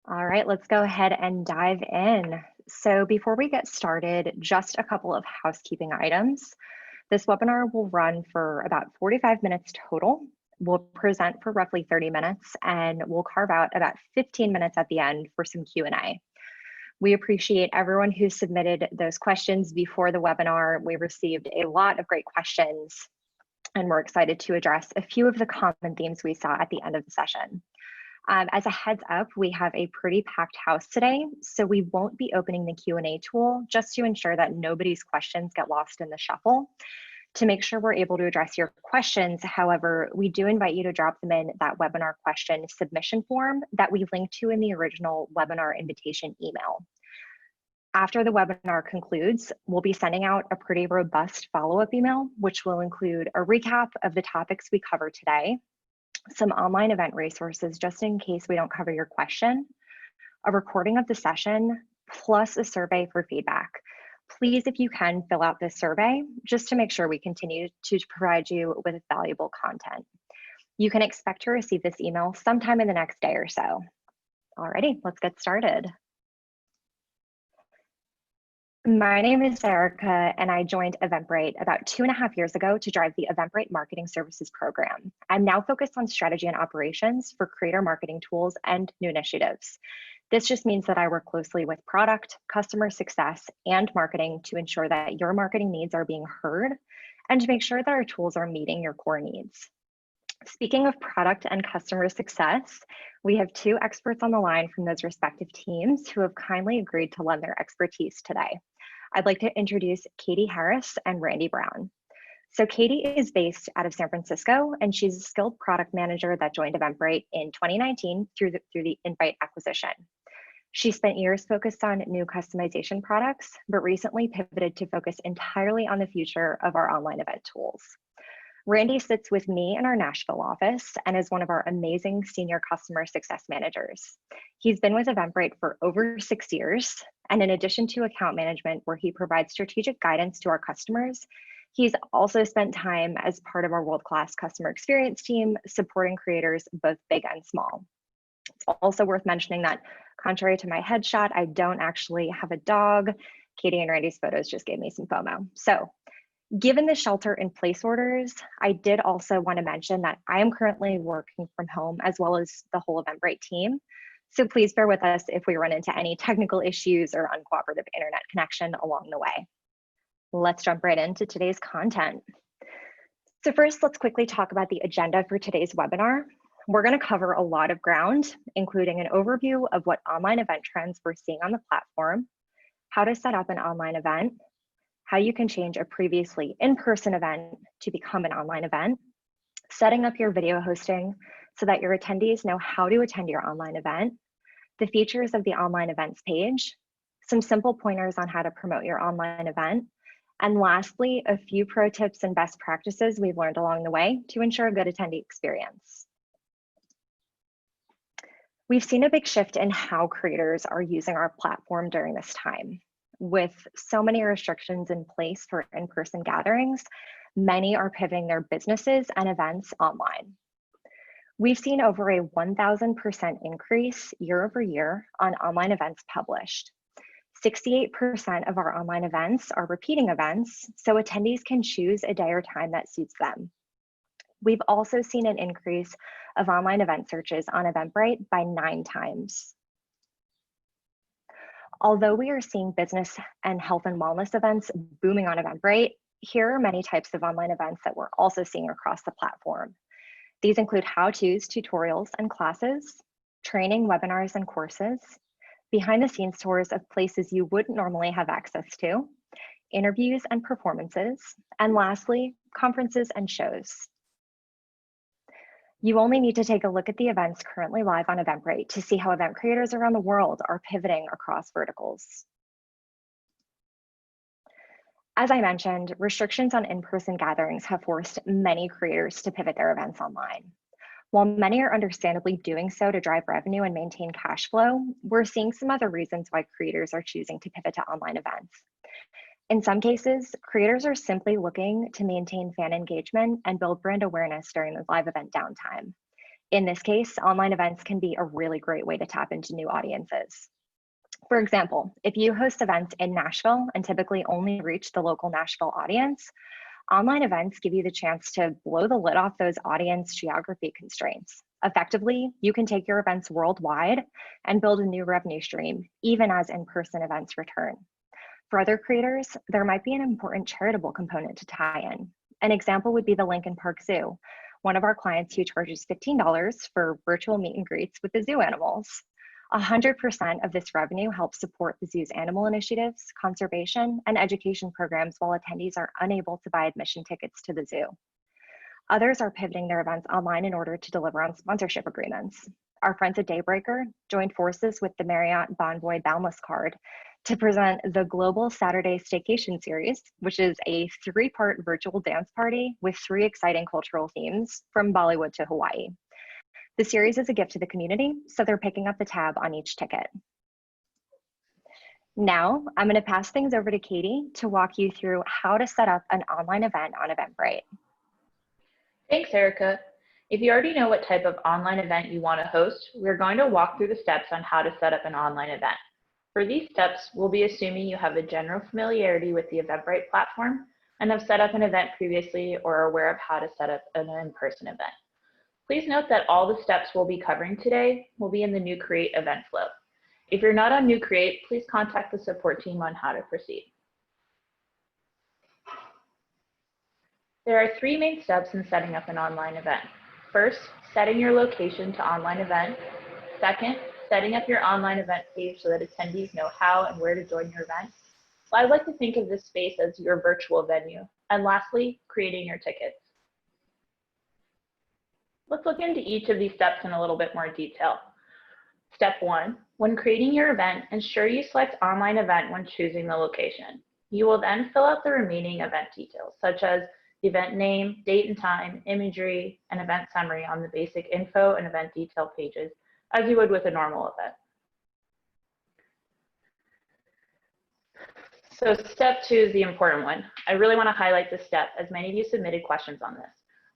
All right, let's go ahead and dive in. So before we get started, just a couple of housekeeping items. This webinar will run for about 45 minutes total. We'll present for roughly 30 minutes and we'll carve out about 15 minutes at the end for some Q&A. We appreciate everyone who submitted those questions before the webinar. We received a lot of great questions and we're excited to address a few of the common themes we saw at the end of the session. As a heads up, we have a pretty packed house today, so we won't be opening the Q&A tool just to ensure that nobody's questions get lost in the shuffle. To make sure we're able to address your questions, however, we do invite you to drop them in that webinar question submission form that we linked to in the original webinar invitation email. After the webinar concludes, we'll be sending out a pretty robust follow-up email, which will include a recap of the topics we covered today, some online event resources just in case we don't cover your question, a recording of the session, plus a survey for feedback. Please, if you can, fill out this survey just to make sure we continue to provide you with valuable content. You can expect to receive this email sometime in the next day or so. Alrighty, let's get started. My name is Erica, and I joined Eventbrite about 2.5 years ago to drive the Eventbrite Marketing Services program. I'm now focused on strategy and operations for creator marketing tools and new initiatives. This just means that I work closely with product, customer success, and marketing to ensure that your marketing needs are being heard and to make sure that our tools are meeting your core needs. Speaking of product and customer success, we have two experts on the line from those respective teams who have kindly agreed to lend their expertise today. I'd like to introduce Katie Harris and Randy Brown. So Katie is based out of San Francisco, and she's a skilled product manager that joined Eventbrite in 2019 through the Invite acquisition. She spent years focused on new customization products, but recently pivoted to focus entirely on the future of our online event tools. Randy sits with me in our Nashville office and is one of our amazing senior customer success managers. He's been with Eventbrite for over 6 years, and in addition to account management, where he provides strategic guidance to our customers, he's also spent time as part of our world-class customer experience team, supporting creators both big and small. It's also worth mentioning that, contrary to my headshot, I don't actually have a dog. Katie and Randy's photos just gave me some FOMO. So, given the shelter in place orders, I did also want to mention that I am currently working from home as well as the whole Eventbrite team. So please bear with us if we run into any technical issues or uncooperative internet connection along the way. Let's jump right into today's content. So first, let's quickly talk about the agenda for today's webinar. We're going to cover a lot of ground, including an overview of what online event trends we're seeing on the platform, how to set up an online event, how you can change a previously in-person event to become an online event, setting up your video hosting so that your attendees know how to attend your online event, the features of the online events page, some simple pointers on how to promote your online event, and lastly, a few pro tips and best practices we've learned along the way to ensure a good attendee experience. We've seen a big shift in how creators are using our platform during this time. With so many restrictions in place for in-person gatherings, many are pivoting their businesses and events online. We've seen over a 1,000% increase year over year on online events published. 68% of our online events are repeating events, so attendees can choose a day or time that suits them. We've also seen an increase of online event searches on Eventbrite by 9 times. Although we are seeing business and health and wellness events booming on Eventbrite, here are many types of online events that we're also seeing across the platform. These include how-tos, tutorials, and classes, training, webinars, and courses, behind-the-scenes tours of places you wouldn't normally have access to, interviews and performances, and lastly, conferences and shows. You only need to take a look at the events currently live on Eventbrite to see how event creators around the world are pivoting across verticals. As I mentioned, restrictions on in-person gatherings have forced many creators to pivot their events online. While many are understandably doing so to drive revenue and maintain cash flow, we're seeing some other reasons why creators are choosing to pivot to online events. In some cases, creators are simply looking to maintain fan engagement and build brand awareness during the live event downtime. In this case, online events can be a really great way to tap into new audiences. For example, if you host events in Nashville and typically only reach the local Nashville audience, online events give you the chance to blow the lid off those audience geography constraints. Effectively, you can take your events worldwide and build a new revenue stream, even as in-person events return. For other creators, there might be an important charitable component to tie in. An example would be the Lincoln Park Zoo, one of our clients who charges $15 for virtual meet and greets with the zoo animals. 100% of this revenue helps support the zoo's animal initiatives, conservation, and education programs while attendees are unable to buy admission tickets to the zoo. Others are pivoting their events online in order to deliver on sponsorship agreements. Our friends at Daybreaker joined forces with the Marriott Bonvoy Boundless Card to present the Global Saturday Staycation Series, which is a 3-part virtual dance party with 3 exciting cultural themes from Bollywood to Hawaii. The series is a gift to the community, so they're picking up the tab on each ticket. Now, I'm going to pass things over to Katie to walk you through how to set up an online event on Eventbrite. Thanks, Erica. If you already know what type of online event you want to host, we're going to walk through the steps on how to set up an online event. For these steps, we'll be assuming you have a general familiarity with the Eventbrite platform and have set up an event previously or are aware of how to set up an in-person event. Please note that all the steps we'll be covering today will be in the New Create event flow. If you're not on New Create, please contact the support team on how to proceed. There are 3 main steps in setting up an online event. First, setting your location to online event. Second, setting up your online event page so that attendees know how and where to join your event. I like to think of this space as your virtual venue. And lastly, creating your tickets. Let's look into each of these steps in a little bit more detail. Step 1, when creating your event, ensure you select online event when choosing the location. You will then fill out the remaining event details, such as the event name, date and time, imagery, and event summary on the basic info and event detail pages, as you would with a normal event. So step 2 is the important one. I really want to highlight this step as many of you submitted questions on this.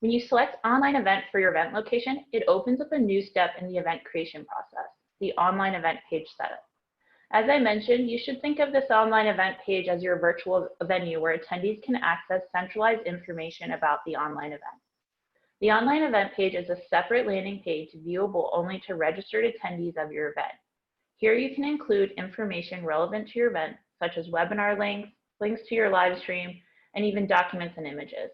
When you select online event for your event location, it opens up a new step in the event creation process, the online event page setup. As I mentioned, you should think of this online event page as your virtual venue where attendees can access centralized information about the online event. The online event page is a separate landing page viewable only to registered attendees of your event. Here you can include information relevant to your event, such as webinar links, links to your live stream, and even documents and images.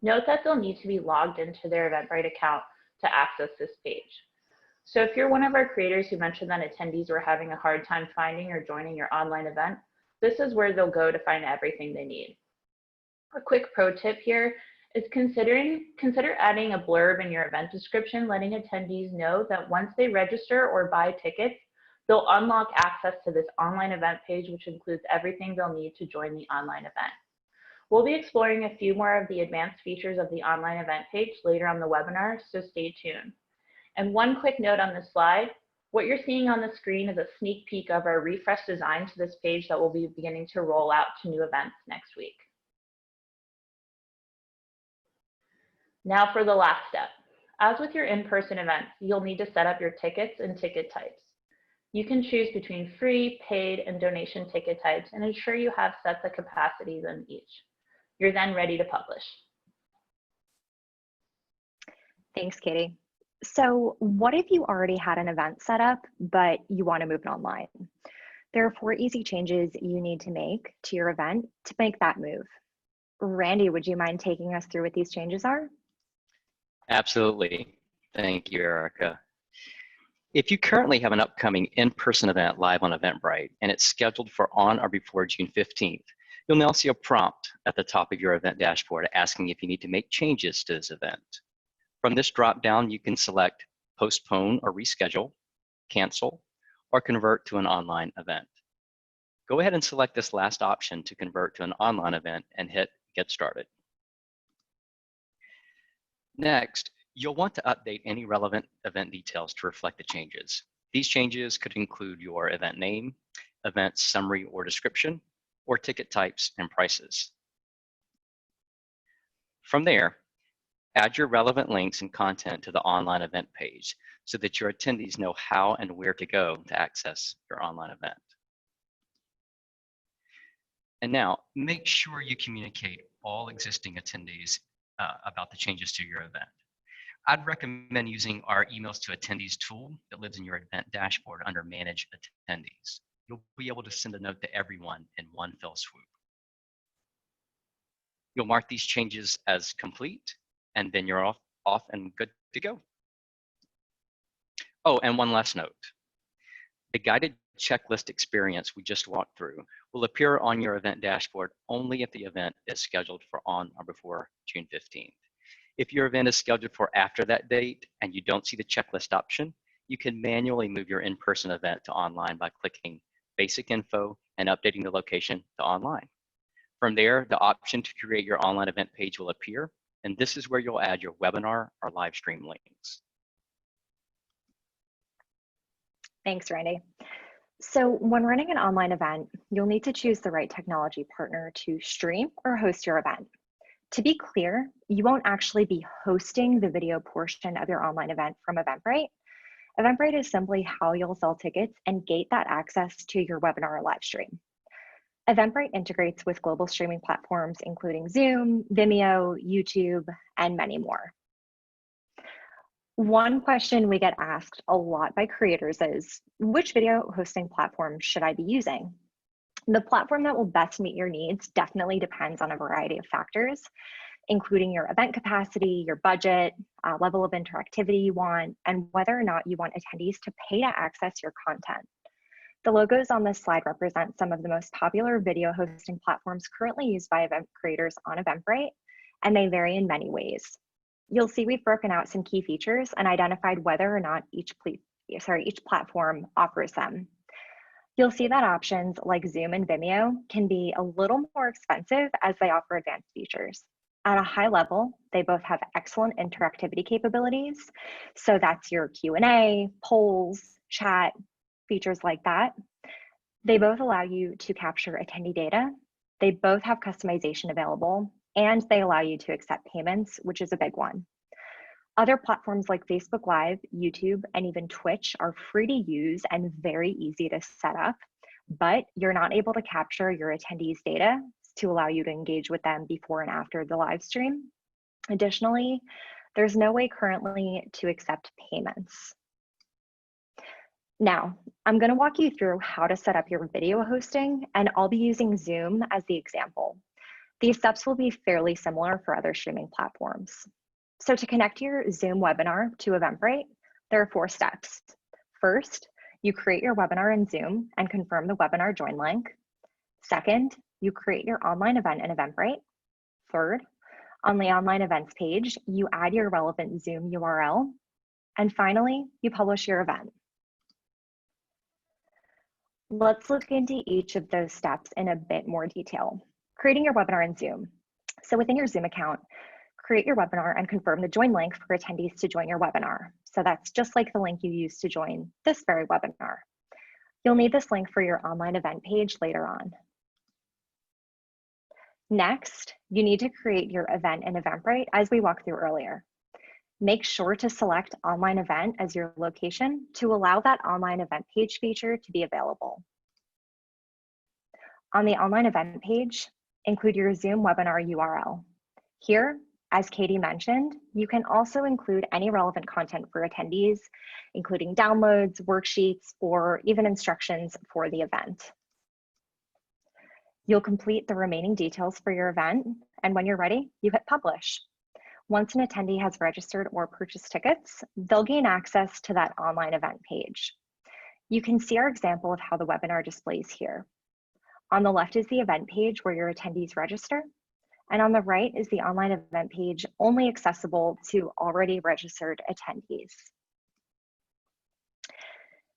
Note that they'll need to be logged into their Eventbrite account to access this page. So if you're one of our creators who mentioned that attendees were having a hard time finding or joining your online event, this is where they'll go to find everything they need. A quick pro tip here is consider adding a blurb in your event description, letting attendees know that once they register or buy tickets, they'll unlock access to this online event page, which includes everything they'll need to join the online event. We'll be exploring a few more of the advanced features of the online event page later on the webinar, so stay tuned. And one quick note on this slide, what you're seeing on the screen is a sneak peek of our refreshed design to this page that will be beginning to roll out to new events next week. Now for the last step. As with your in-person events, you'll need to set up your tickets and ticket types. You can choose between free, paid, and donation ticket types and ensure you have set the capacities in each. You're then ready to publish. Thanks, Katie. So what if you already had an event set up, but you want to move it online? There are 4 easy changes you need to make to your event to make that move. Randy, would you mind taking us through what these changes are? Absolutely. Thank you, Erica. If you currently have an upcoming in-person event live on Eventbrite and it's scheduled for on or before June 15th, you'll now see a prompt at the top of your event dashboard asking if you need to make changes to this event. From this drop-down, you can select postpone or reschedule, cancel, or convert to an online event. Go ahead and select this last option to convert to an online event and hit Get Started. Next, you'll want to update any relevant event details to reflect the changes. These changes could include your event name, event summary or description, or ticket types and prices. From there, Add your relevant links and content to the online event page so that your attendees know how and where to go to access your online event. And now, make sure you communicate all existing attendees about the changes to your event. I'd recommend using our emails to attendees tool that lives in your event dashboard under Manage Attendees. You'll be able to send a note to everyone in one fell swoop. You'll mark these changes as complete, and then you're off and good to go. Oh, and one last note. The guided checklist experience we just walked through will appear on your event dashboard only if the event is scheduled for on or before June 15th. If your event is scheduled for after that date and you don't see the checklist option, you can manually move your in-person event to online by clicking Basic Info and updating the location to online. From there, the option to create your online event page will appear, and this is where you'll add your webinar or live stream links. Thanks, Randy. So when running an online event, you'll need to choose the right technology partner to stream or host your event. To be clear, you won't actually be hosting the video portion of your online event from Eventbrite. Eventbrite is simply how you'll sell tickets and gate that access to your webinar or live stream. Eventbrite integrates with global streaming platforms, including Zoom, Vimeo, YouTube, and many more. One question we get asked a lot by creators is, which video hosting platform should I be using? The platform that will best meet your needs definitely depends on a variety of factors, including your event capacity, your budget, level of interactivity you want, and whether or not you want attendees to pay to access your content. The logos on this slide represent some of the most popular video hosting platforms currently used by event creators on Eventbrite, and they vary in many ways. You'll see we've broken out some key features and identified whether or not each platform offers them. You'll see that options like Zoom and Vimeo can be a little more expensive as they offer advanced features. At a high level, they both have excellent interactivity capabilities. So that's your Q&A, polls, chat, features like that. They both allow you to capture attendee data. They both have customization available, and they allow you to accept payments, which is a big one. Other platforms like Facebook Live, YouTube, and even Twitch are free to use and very easy to set up, but you're not able to capture your attendees' data to allow you to engage with them before and after the live stream. Additionally, there's no way currently to accept payments. Now, I'm going to walk you through how to set up your video hosting, and I'll be using Zoom as the example. These steps will be fairly similar for other streaming platforms. So to connect your Zoom webinar to Eventbrite, there are 4 steps. First, you create your webinar in Zoom and confirm the webinar join link. Second, you create your online event in Eventbrite. Third, on the online events page, you add your relevant Zoom URL. And finally, you publish your event. Let's look into each of those steps in a bit more detail. Creating your webinar in Zoom. So within your Zoom account, create your webinar and confirm the join link for attendees to join your webinar. So that's just like the link you used to join this very webinar. You'll need this link for your online event page later on. Next, you need to create your event in Eventbrite as we walked through earlier. Make sure to select online event as your location to allow that online event page feature to be available. On the online event page, include your Zoom webinar URL. Here, as Katie mentioned, you can also include any relevant content for attendees, including downloads, worksheets, or even instructions for the event. You'll complete the remaining details for your event, and when you're ready, you hit publish. Once an attendee has registered or purchased tickets, they'll gain access to that online event page. You can see our example of how the webinar displays here. On the left is the event page where your attendees register, and on the right is the online event page only accessible to already registered attendees.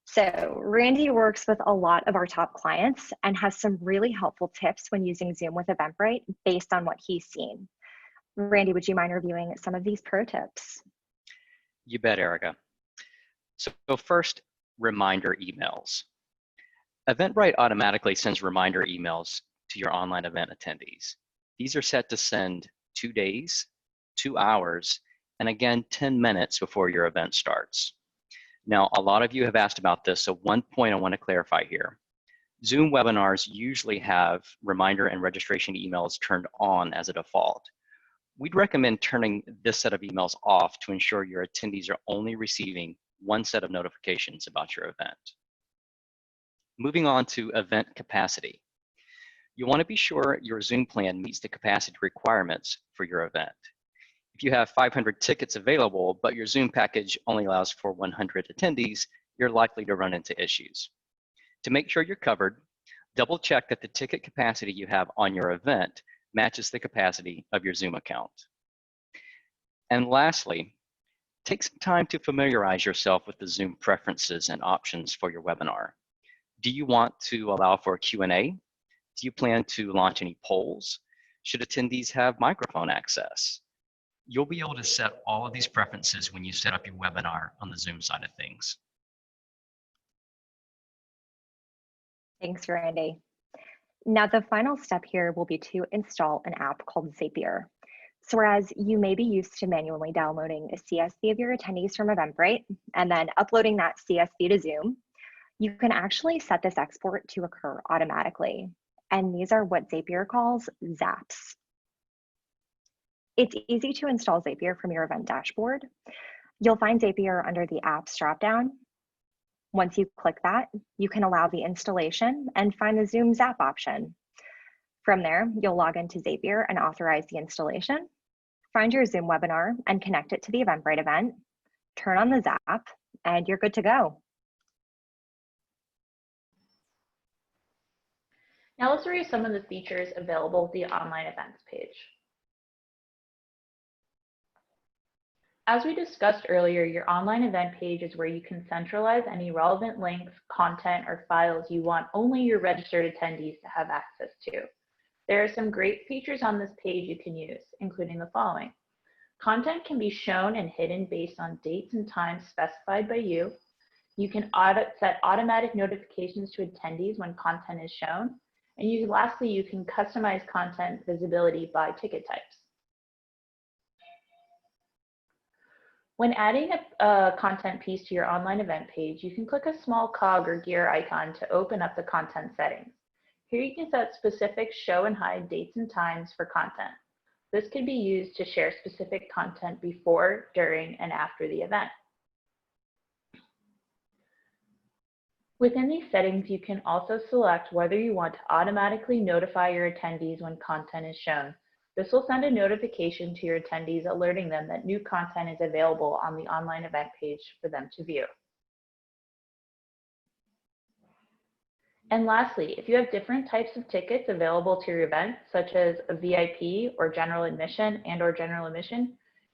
So Randy works with a lot of our top clients and has some really helpful tips when using Zoom with Eventbrite based on what he's seen. Randy, would you mind reviewing some of these pro tips? You bet, Erica. So first, reminder emails. Eventbrite automatically sends reminder emails to your online event attendees. These are set to send 2 days 2 hours, and again 10 minutes before your event starts. Now, a lot of you have asked about this, so one point I want to clarify here. Zoom webinars usually have reminder and registration emails turned on as a default. We'd recommend turning this set of emails off to ensure your attendees are only receiving one set of notifications about your event. Moving on to event capacity. You want to be sure your Zoom plan meets the capacity requirements for your event. If you have 500 tickets available, but your Zoom package only allows for 100 attendees, you're likely to run into issues. To make sure you're covered, double check that the ticket capacity you have on your event matches the capacity of your Zoom account. And lastly, take some time to familiarize yourself with the Zoom preferences and options for your webinar. Do you want to allow for a Q&A? Do you plan to launch any polls? Should attendees have microphone access? You'll be able to set all of these preferences when you set up your webinar on the Zoom side of things. Thanks, Randy. Now, the final step here will be to install an app called Zapier. So whereas you may be used to manually downloading a CSV of your attendees from Eventbrite and then uploading that CSV to Zoom, you can actually set this export to occur automatically. And these are what Zapier calls zaps. It's easy to install Zapier from your event dashboard. You'll find Zapier under the apps dropdown. Once you click that, you can allow the installation and find the Zoom Zap option. From there, you'll log into Zapier and authorize the installation, find your Zoom webinar and connect it to the Eventbrite event, turn on the Zap, and you're good to go. Now let's review some of the features available with the online events page. As we discussed earlier, your online event page is where you can centralize any relevant links, content, or files you want only your registered attendees to have access to. There are some great features on this page you can use, including the following. Content can be shown and hidden based on dates and times specified by you. You can set automatic notifications to attendees when content is shown. And lastly, you can customize content visibility by ticket types. When adding a content piece to your online event page, you can click a small cog or gear icon to open up the content settings. Here you can set specific show and hide dates and times for content. This can be used to share specific content before, during, and after the event. Within these settings, you can also select whether you want to automatically notify your attendees when content is shown. This will send a notification to your attendees alerting them that new content is available on the online event page for them to view. And lastly, if you have different types of tickets available to your event, such as a VIP or general admission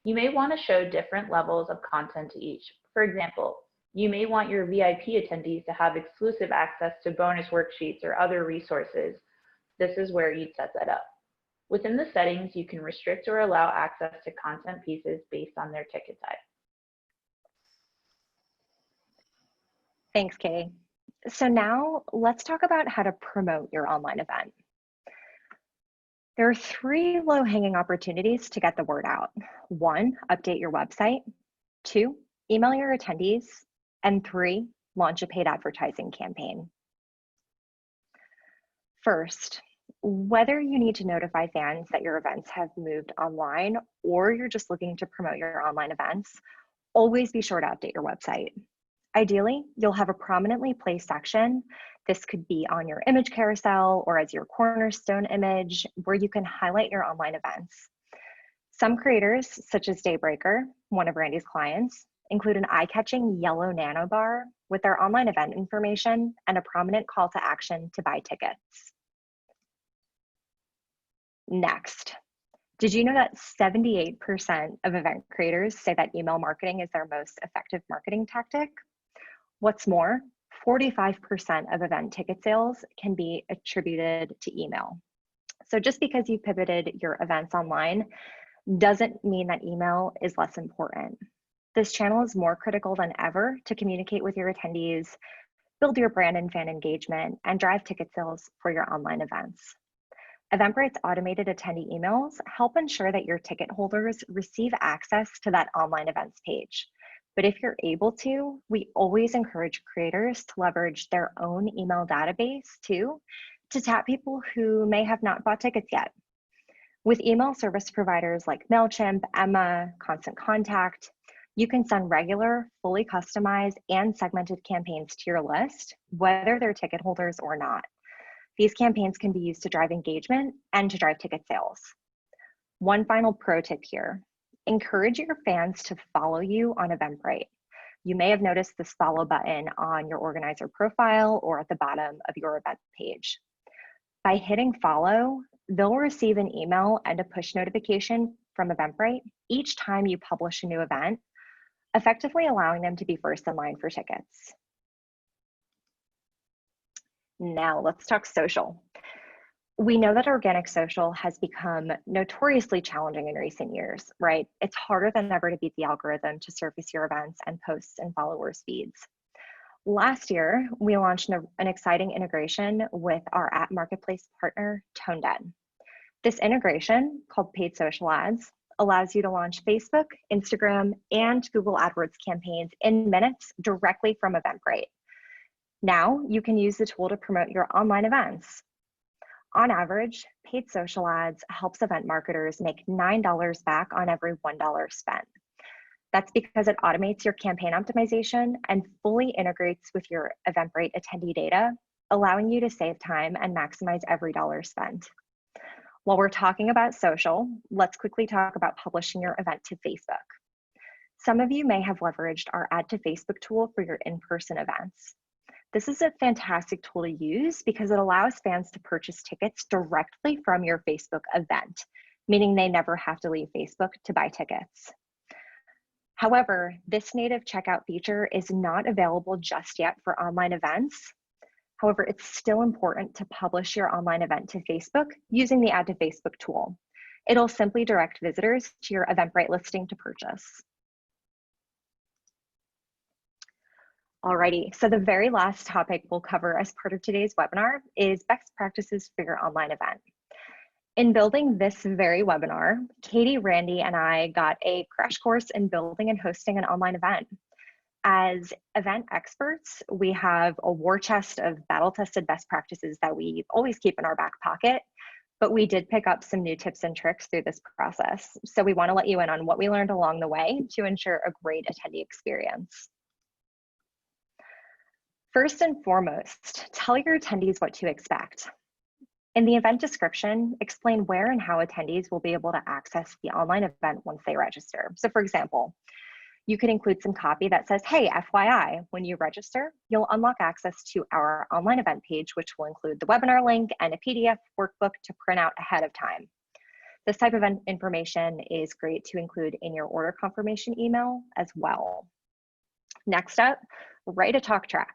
you may want to show different levels of content to each. For example, you may want your VIP attendees to have exclusive access to bonus worksheets or other resources. This is where you'd set that up. Within the settings, you can restrict or allow access to content pieces based on their ticket type. Thanks, Kay. So now let's talk about how to promote your online event. There are 3 low-hanging opportunities to get the word out. 1, update your website. 2, email your attendees. And 3, launch a paid advertising campaign. First, whether you need to notify fans that your events have moved online or you're just looking to promote your online events, always be sure to update your website. Ideally, you'll have a prominently placed section. This could be on your image carousel or as your cornerstone image where you can highlight your online events. Some creators, such as Daybreaker, one of Randy's clients, include an eye-catching yellow nano bar with their online event information and a prominent call to action to buy tickets. Next, did you know that 78% of event creators say that email marketing is their most effective marketing tactic? What's more, 45% of event ticket sales can be attributed to email. So just because you pivoted your events online doesn't mean that email is less important. This channel is more critical than ever to communicate with your attendees, build your brand and fan engagement, and drive ticket sales for your online events. Eventbrite's automated attendee emails help ensure that your ticket holders receive access to that online events page. But if you're able to, we always encourage creators to leverage their own email database too, to tap people who may have not bought tickets yet. With email service providers like MailChimp, Emma, Constant Contact, you can send regular, fully customized, and segmented campaigns to your list, whether they're ticket holders or not. These campaigns can be used to drive engagement and to drive ticket sales. One final pro tip here: encourage your fans to follow you on Eventbrite. You may have noticed this follow button on your organizer profile or at the bottom of your event page. By hitting follow, they'll receive an email and a push notification from Eventbrite each time you publish a new event, effectively allowing them to be first in line for tickets. Now let's talk social. We know that organic social has become notoriously challenging in recent years, right? It's harder than ever to beat the algorithm to surface your events and posts and followers' feeds. Last year, we launched an exciting integration with our app marketplace partner, ToneDead. This integration, called Paid Social Ads, allows you to launch Facebook, Instagram, and Google AdWords campaigns in minutes directly from Eventbrite. Now, you can use the tool to promote your online events. On average, paid social ads helps event marketers make $9 back on every $1 spent. That's because it automates your campaign optimization and fully integrates with your Eventbrite attendee data, allowing you to save time and maximize every dollar spent. While we're talking about social, let's quickly talk about publishing your event to Facebook. Some of you may have leveraged our Add to Facebook tool for your in-person events. This is a fantastic tool to use because it allows fans to purchase tickets directly from your Facebook event, meaning they never have to leave Facebook to buy tickets. However, this native checkout feature is not available just yet for online events. However, it's still important to publish your online event to Facebook using the Add to Facebook tool. It'll simply direct visitors to your Eventbrite listing to purchase. Alrighty, so the very last topic we'll cover as part of today's webinar is best practices for your online event. In building this very webinar, Katie, Randy, and I got a crash course in building and hosting an online event. As event experts, we have a war chest of battle-tested best practices that we always keep in our back pocket, but we did pick up some new tips and tricks through this process. So we want to let you in on what we learned along the way to ensure a great attendee experience. First and foremost, tell your attendees what to expect. In the event description, explain where and how attendees will be able to access the online event once they register. So for example, you could include some copy that says, hey, FYI, when you register, you'll unlock access to our online event page, which will include the webinar link and a PDF workbook to print out ahead of time. This type of information is great to include in your order confirmation email as well. Next up, write a talk track.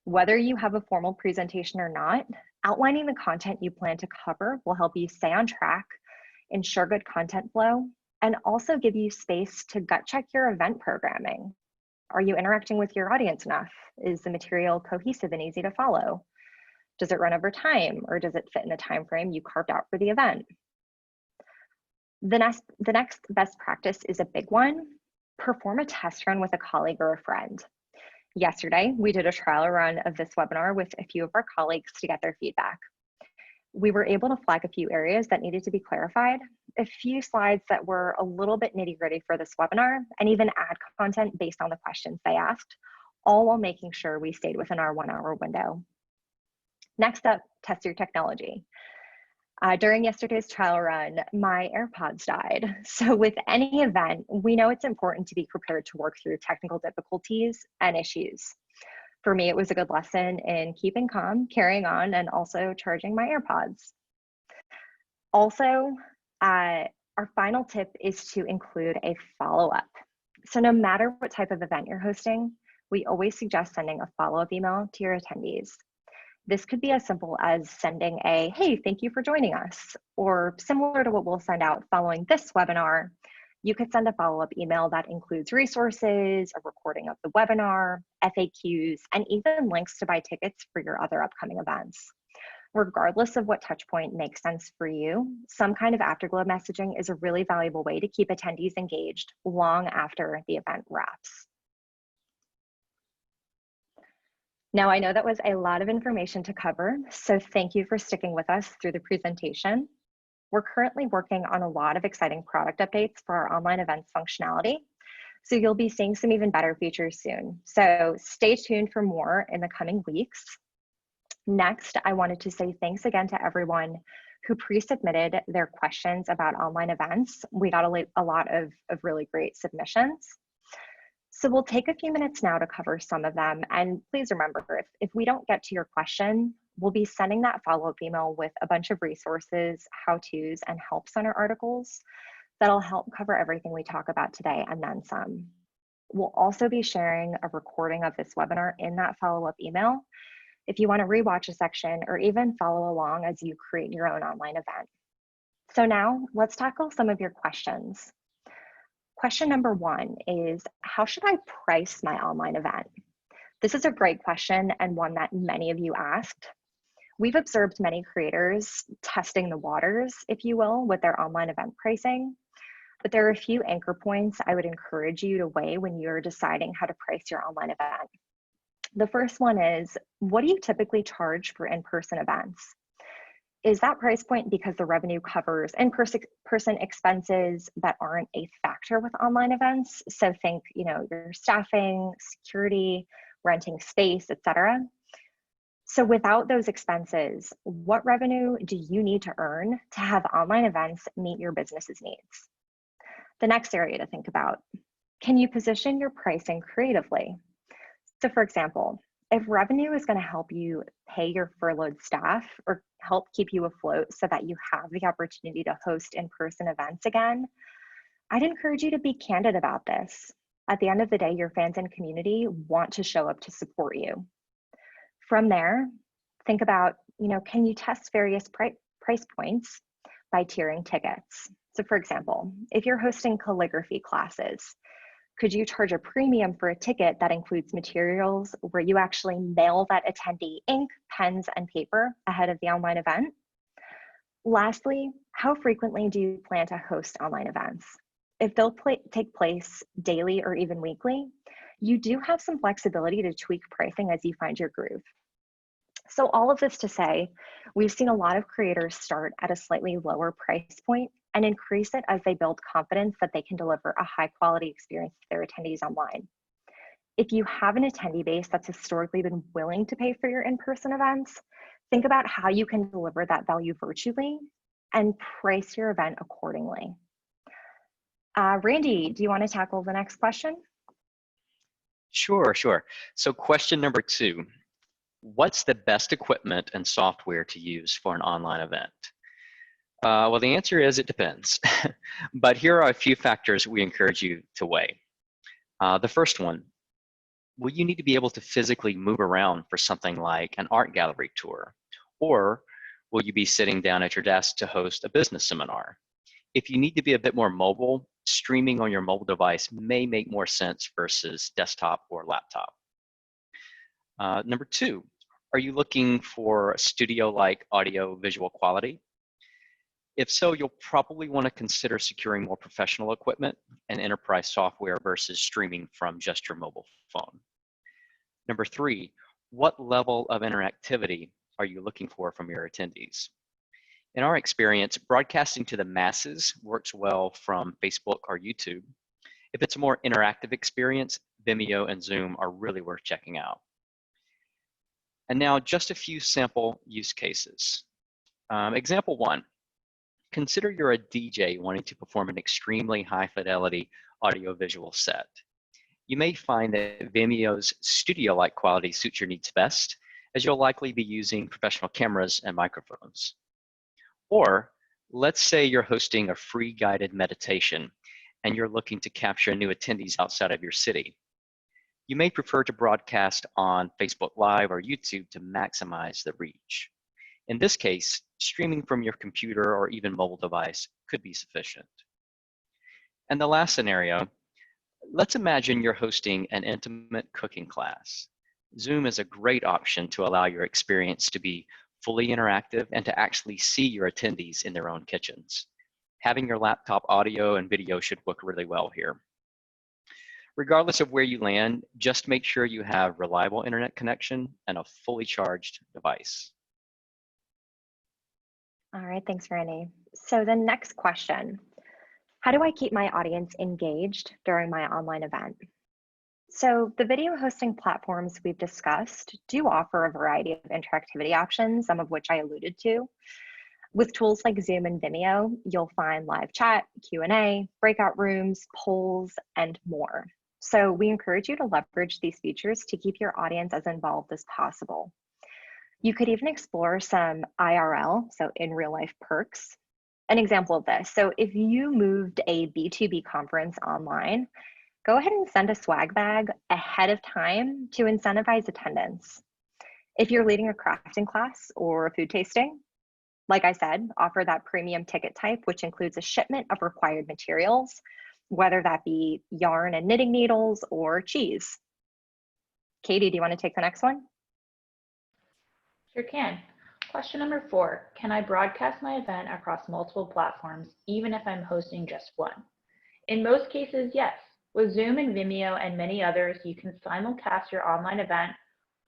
Whether you have a formal presentation or not, outlining the content you plan to cover will help you stay on track, ensure good content flow, and also give you space to gut check your event programming. Are you interacting with your audience enough? Is the material cohesive and easy to follow? Does it run over time, or does it fit in the time frame you carved out for the event? The next best practice is a big one. Perform a test run with a colleague or a friend. Yesterday, we did a trial run of this webinar with a few of our colleagues to get their feedback. We were able to flag a few areas that needed to be clarified, a few slides that were a little bit nitty-gritty for this webinar, and even add content based on the questions they asked, all while making sure we stayed within our 1 hour window. Next up, test your technology. During yesterday's trial run, my AirPods died. So with any event, we know it's important to be prepared to work through technical difficulties and issues. For me, it was a good lesson in keeping calm, carrying on, and also charging my AirPods. Also, our final tip is to include a follow-up. So no matter what type of event you're hosting, we always suggest sending a follow-up email to your attendees. This could be as simple as sending a, hey, thank you for joining us, or similar to what we'll send out following this webinar, you could send a follow-up email that includes resources, a recording of the webinar, FAQs, and even links to buy tickets for your other upcoming events. Regardless of what touch point makes sense for you, some kind of afterglow messaging is a really valuable way to keep attendees engaged long after the event wraps. Now, I know that was a lot of information to cover, so thank you for sticking with us through the presentation. We're currently working on a lot of exciting product updates for our online events functionality, so you'll be seeing some even better features soon. So stay tuned for more in the coming weeks. Next, I wanted to say thanks again to everyone who pre-submitted their questions about online events. We got a lot of really great submissions. So we'll take a few minutes now to cover some of them. And please remember, if we don't get to your question, we'll be sending that follow-up email with a bunch of resources, how-tos, and help center articles that'll help cover everything we talk about today and then some. We'll also be sharing a recording of this webinar in that follow-up email if you want to rewatch a section or even follow along as you create your own online event. So now let's tackle some of your questions. Question number one is, how should I price my online event? This is a great question and one that many of you asked. We've observed many creators testing the waters, if you will, with their online event pricing, but there are a few anchor points I would encourage you to weigh when you're deciding how to price your online event. The first one is, what do you typically charge for in-person events? Is that price point because the revenue covers in-person expenses that aren't a factor with online events? So think, your staffing, security, renting space, etc. So without those expenses, what revenue do you need to earn to have online events meet your business's needs? The next area to think about, can you position your pricing creatively? So for example, if revenue is going to help you pay your furloughed staff or help keep you afloat so that you have the opportunity to host in-person events again, I'd encourage you to be candid about this. At the end of the day, your fans and community want to show up to support you. From there, think about, can you test various price points by tiering tickets? So for example, if you're hosting calligraphy classes, could you charge a premium for a ticket that includes materials where you actually mail that attendee ink, pens, and paper ahead of the online event? Lastly, how frequently do you plan to host online events? If they'll take place daily or even weekly, you do have some flexibility to tweak pricing as you find your groove. So all of this to say, we've seen a lot of creators start at a slightly lower price point and increase it as they build confidence that they can deliver a high quality experience to their attendees online. If you have an attendee base that's historically been willing to pay for your in-person events, think about how you can deliver that value virtually and price your event accordingly. Randy, do you want to tackle the next question? Sure. So question number 2, what's the best equipment and software to use for an online event? Well, the answer is it depends. But here are a few factors we encourage you to weigh. The first one, will you need to be able to physically move around for something like an art gallery tour? Or will you be sitting down at your desk to host a business seminar? If you need to be a bit more mobile, streaming on your mobile device may make more sense versus desktop or laptop. Number 2, are you looking for studio-like audio visual quality? If so, you'll probably want to consider securing more professional equipment and enterprise software versus streaming from just your mobile phone. Number 3, what level of interactivity are you looking for from your attendees? In our experience, broadcasting to the masses works well from Facebook or YouTube. If it's a more interactive experience, Vimeo and Zoom are really worth checking out. And now just a few sample use cases. Example 1. Consider you're a DJ wanting to perform an extremely high fidelity audiovisual set. You may find that Vimeo's studio-like quality suits your needs best, as you'll likely be using professional cameras and microphones. Or let's say you're hosting a free guided meditation and you're looking to capture new attendees outside of your city. You may prefer to broadcast on Facebook Live or YouTube to maximize the reach. In this case, streaming from your computer or even mobile device could be sufficient. And the last scenario, let's imagine you're hosting an intimate cooking class. Zoom is a great option to allow your experience to be fully interactive, and to actually see your attendees in their own kitchens. Having your laptop audio and video should work really well here. Regardless of where you land, just make sure you have reliable internet connection and a fully charged device. All right, thanks, Randy. So the next question, how do I keep my audience engaged during my online event? So the video hosting platforms we've discussed do offer a variety of interactivity options, some of which I alluded to. With tools like Zoom and Vimeo, you'll find live chat, Q&A, breakout rooms, polls, and more. So we encourage you to leverage these features to keep your audience as involved as possible. You could even explore some IRL, so in real life perks. An example of this, so if you moved a B2B conference online, go ahead and send a swag bag ahead of time to incentivize attendance. If you're leading a crafting class or a food tasting, like I said, offer that premium ticket type, which includes a shipment of required materials, whether that be yarn and knitting needles or cheese. Katie, do you want to take the next one? Sure can. Question number 4, can I broadcast my event across multiple platforms even if I'm hosting just one? In most cases, yes. With Zoom and Vimeo and many others, you can simulcast your online event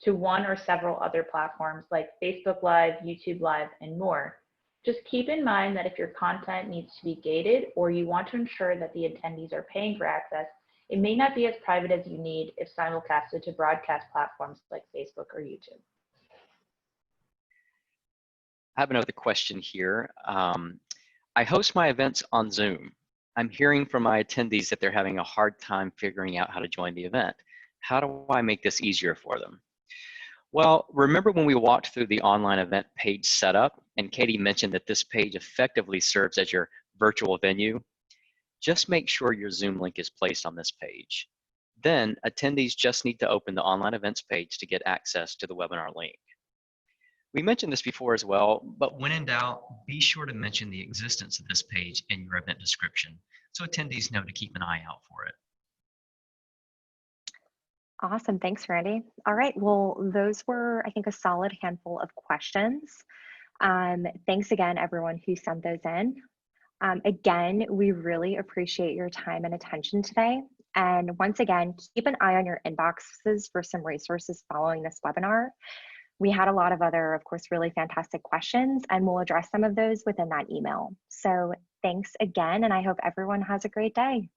to one or several other platforms like Facebook Live, YouTube Live, and more. Just keep in mind that if your content needs to be gated or you want to ensure that the attendees are paying for access, it may not be as private as you need if simulcasted to broadcast platforms like Facebook or YouTube. I have another question here. I host my events on Zoom. I'm hearing from my attendees that they're having a hard time figuring out how to join the event. How do I make this easier for them? Well, remember when we walked through the online event page setup and Katie mentioned that this page effectively serves as your virtual venue? Just make sure your Zoom link is placed on this page. Then attendees just need to open the online events page to get access to the webinar link. We mentioned this before as well, but when in doubt, be sure to mention the existence of this page in your event description so attendees know to keep an eye out for it. Awesome, thanks, Randy. All right, well, those were, I think, a solid handful of questions. Thanks again, everyone who sent those in. Again, we really appreciate your time and attention today. And once again, keep an eye on your inboxes for some resources following this webinar. We had a lot of other, of course, really fantastic questions, and we'll address some of those within that email. So thanks again, and I hope everyone has a great day.